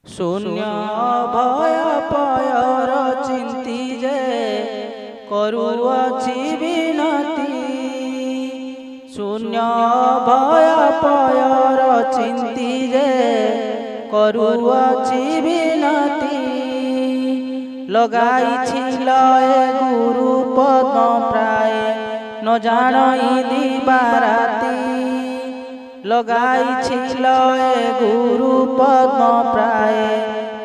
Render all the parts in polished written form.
शून्य भय पयर चिंती जे करुअछि विनती। शून्य भय पयर चिंती जे करुअछि विनती। लगाई लय गुरु पद्म प्राय न जानई दिबाराती। लगाई लय गुरु पद्म प्राय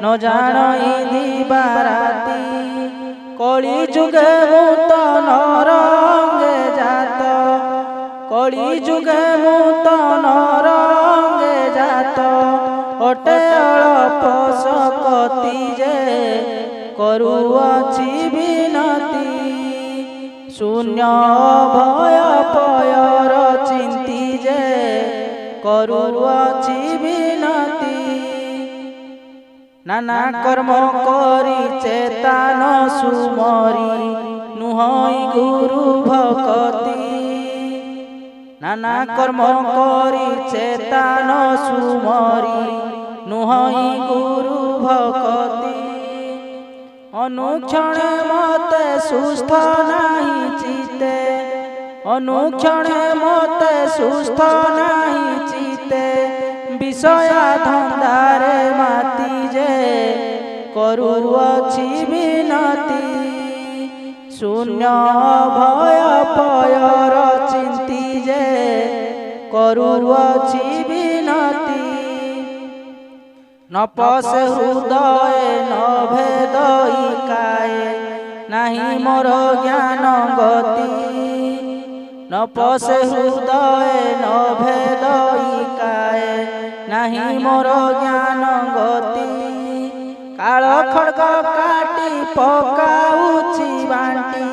न जानई दिबाराती। कली जुगे मुत नरंगे जात। कली जुगे मुत नरंगे जात। अटे अल्प सकती जे करुअछि विनती। शून्य भय पयर चिंती जे करुअछि विनती। नाना कर्म करी चेतन सुमरी नुहई गुरु भक्ति। नाना कर्म करी चेतन सुमरी नुहई गुरु भक्ति। अनुक्षण मते सुस्थ नाही चिते। अनुक्षण मते सुस्थ नाही चिते। विषय धंधारे माती जे करुअछि विनती। शून्य भय पयर चिंती जे करुअछि विनती। न पसे हृदय न भेदई काय नाही मोर ज्ञान गति। न पसे हृदय न भेदई काय नाही मोर ज्ञान गति। काल खड्ग काटी पकाउछि बांटी।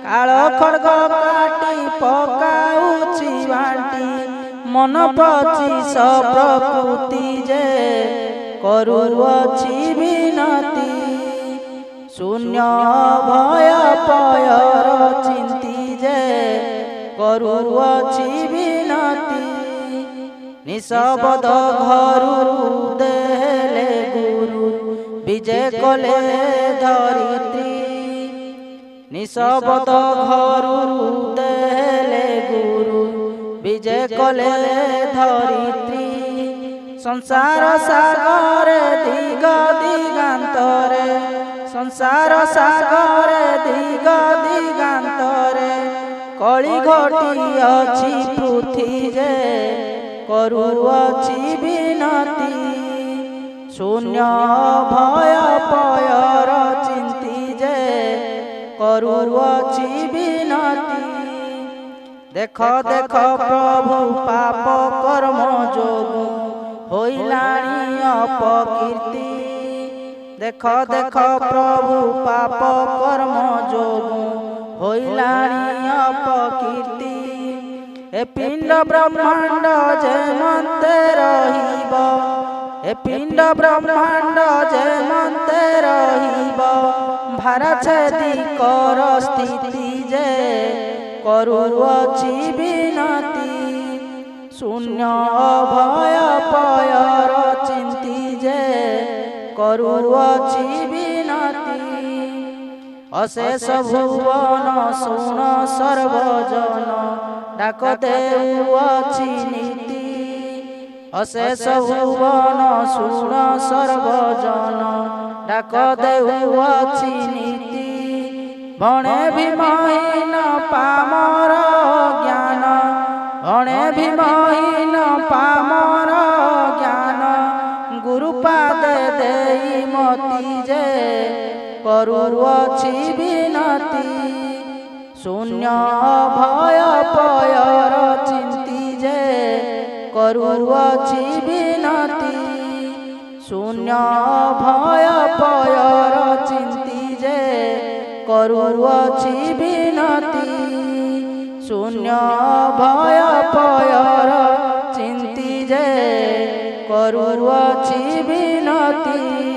काल खड्ग काटी पकाउछि बांटी। मन पचिस प्रकृति जे करुअछि विनती। शून्य भय पयर चिंती जे करुअछि विनती। निशब्द घरु देले गुरु विजय कले धरित्री। निशब्द घरु देले गुरु विजय कले धरित्री। संसार सागर दिग दिगांतरे। संसार सागर दिग दिगांतरे। कली घटी अछि पृथ्वी जे करुअछि विनती। शून्य भय पयर चिंती जे करुअछि विनती। देख देख प्रभु पाप कर्म जोगु होइलाणी अपकीर्ति। देख देख प्रभु पाप कर्म जोगु होइलाणी अपकीर्ति। ए पिंड ब्रह्मांड जेमन्ते रहिब। ए पिंड ब्रह्मांड जेमन्ते रहिब। भारछेदी कर स्थिति जे करुअछि विनती। शून्य भय पयर चिंती जे करुअछि विनती। अशेष भुवन शुण सर्वजन डाक देउछि नीति। अशेष भुवन शुण सर्वजन डाक देउछि नीति। भणे भीमहीन पामर ज्ञान। भणे भीमहीन पामर ज्ञान। गुरुपाद देई मति जे करुअछि विनती। शून्य भय पयर चिंती जे करुअछि विनती। शून्य भय पयर चिंती जे करुअछि विनती। शून्य भय पयर चिंती जे करुअछि विनती।